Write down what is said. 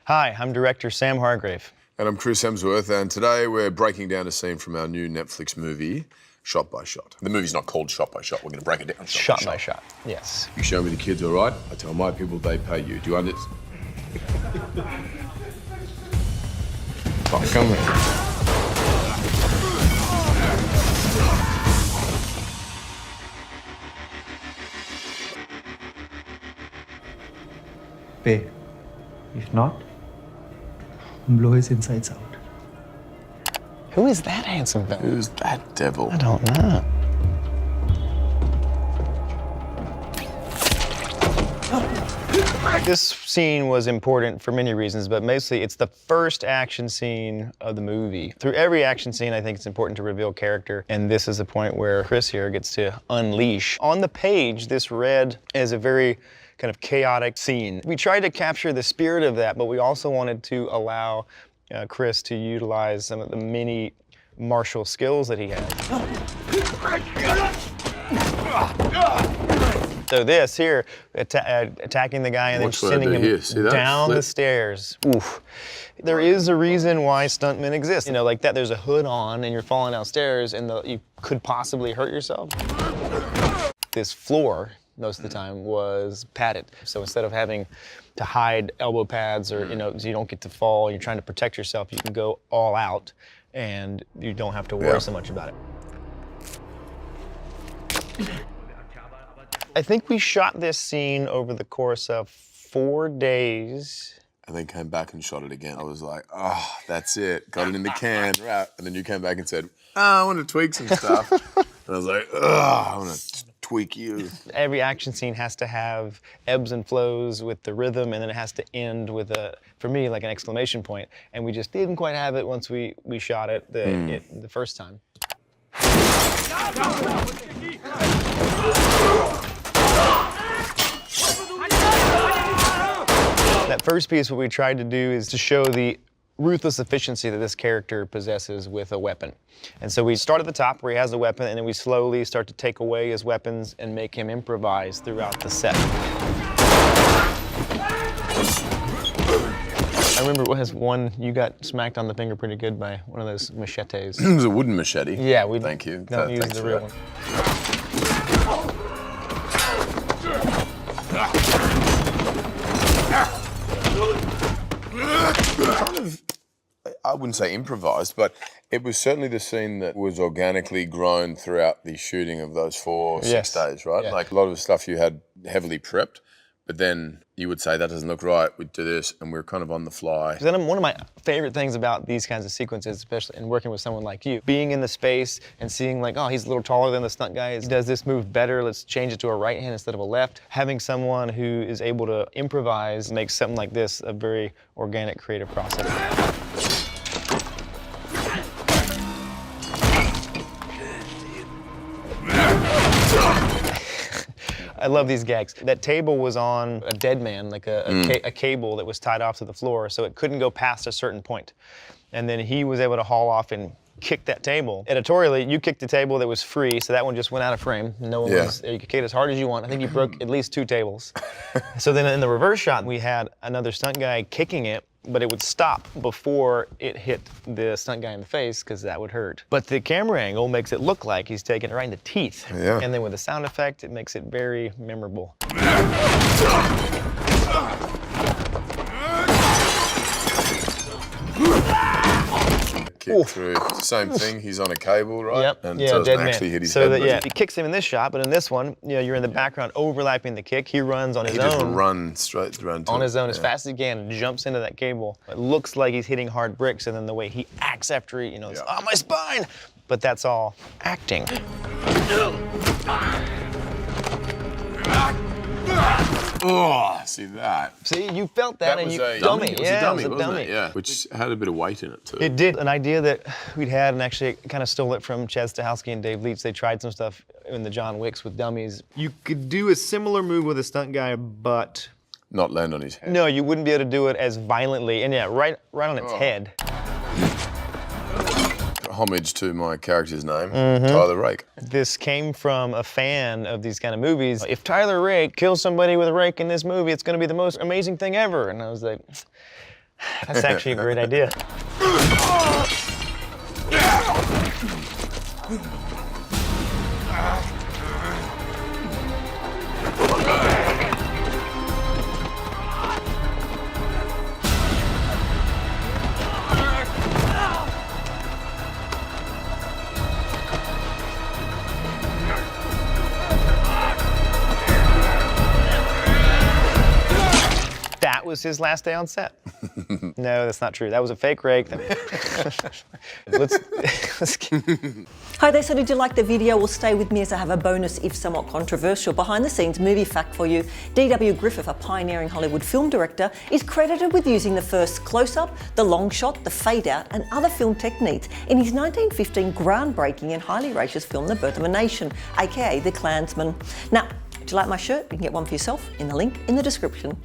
Hi, I'm director Sam Hargrave. And I'm Chris Hemsworth, and today we're breaking down a scene from our new Netflix movie, Shot by Shot. The movie's not called Shot by Shot, we're going to break it down. Shot by shot, yes. You show me the kids, all right? I tell my people they pay you. Do you understand? Come here. Pay. If not, blow his insides out. Who is that handsome villain? Who's that devil? I don't know. This scene was important for many reasons, but mostly it's the first action scene of the movie. Through every action scene, I think it's important to reveal character, and this is the point where Chris here gets to unleash. On the page, this read as a very kind of chaotic scene. We tried to capture the spirit of that, but we also wanted to allow Chris to utilize some of the many martial skills that he had. So this here, attacking the guy and then sending him down the stairs. Oof. There is a reason why stuntmen exist. You know, like that, there's a hood on and you're falling downstairs and you could possibly hurt yourself. This floor, most of the time, was padded. So instead of having to hide elbow pads or, you know, so you don't get to fall, you're trying to protect yourself, you can go all out and you don't have to worry so much about it. I think we shot this scene over the course of 4 days. And then came back and shot it again. I was like, oh, that's it. Got it in the can, right? And then you came back and said, I want to tweak some stuff. And I was like, I want to tweak you. Every action scene has to have ebbs and flows with the rhythm, and then it has to end with for me, like an exclamation point. And we just didn't quite have it once we shot it the first time. That first piece, what we tried to do is to show the ruthless efficiency that this character possesses with a weapon. And so we start at the top where he has a weapon, and then we slowly start to take away his weapons and make him improvise throughout the set. I remember you got smacked on the finger pretty good by one of those machetes. It was a wooden machete. Yeah, Thank you. Don't use the real one. Kind of, I wouldn't say improvised, but it was certainly the scene that was organically grown throughout the shooting of those 6 days, right? Yeah. Like a lot of the stuff you had heavily prepped, but then you would say, that doesn't look right, we'd do this, and we're kind of on the fly. One of my favorite things about these kinds of sequences, especially in working with someone like you, being in the space and seeing like, oh, he's a little taller than the stunt guy, he does this move better, let's change it to a right hand instead of a left. Having someone who is able to improvise makes something like this a very organic, creative process. I love these gags. That table was on a dead man, like a cable that was tied off to the floor, so it couldn't go past a certain point. And then he was able to haul off and kick that table. Editorially, you kicked the table that was free, so that one just went out of frame. No one was, you could kick it as hard as you want. I think you broke at least 2 tables. So then in the reverse shot, we had another stunt guy kicking it, but it would stop before it hit the stunt guy in the face, because that would hurt. But the camera angle makes it look like he's taking it right in the teeth. Yeah. And then with the sound effect, it makes it very memorable. Kick through, same thing, he's on a cable, right? Yep. And yeah, so dead actually man. hit his so head. he kicks him in this shot, but in this one, you know, you're in the background overlapping the kick. He runs on his own. He just run straight on his own as fast as he can and jumps into that cable. It looks like he's hitting hard bricks, and then the way he acts after he, it's, oh, my spine! But that's all acting. Oh, see that? See, you felt that and you dummy. It was a dummy, wasn't it? Yeah, which had a bit of weight in it too. It did. An idea that we'd had, and actually kind of stole it from Chad Stahelski and Dave Leitch. They tried some stuff in the John Wicks with dummies. You could do a similar move with a stunt guy, but not land on his head. No, you wouldn't be able to do it as violently, and yeah, right on its head. Homage to my character's name, Tyler Rake. This came from a fan of these kind of movies. If Tyler Rake kills somebody with a rake in this movie, it's going to be the most amazing thing ever. And I was like, That's actually a great idea. That was his last day on set. No, that's not true. That was a fake rake. Let's keep... Hi there, so did you like the video? Well, stay with me as I have a bonus, if somewhat controversial, behind-the-scenes movie fact for you. D.W. Griffith, a pioneering Hollywood film director, is credited with using the first close-up, the long shot, the fade-out and other film techniques in his 1915 groundbreaking and highly racist film, The Birth of a Nation, aka The Klansman. Now, do you like my shirt? You can get one for yourself in the link in the description.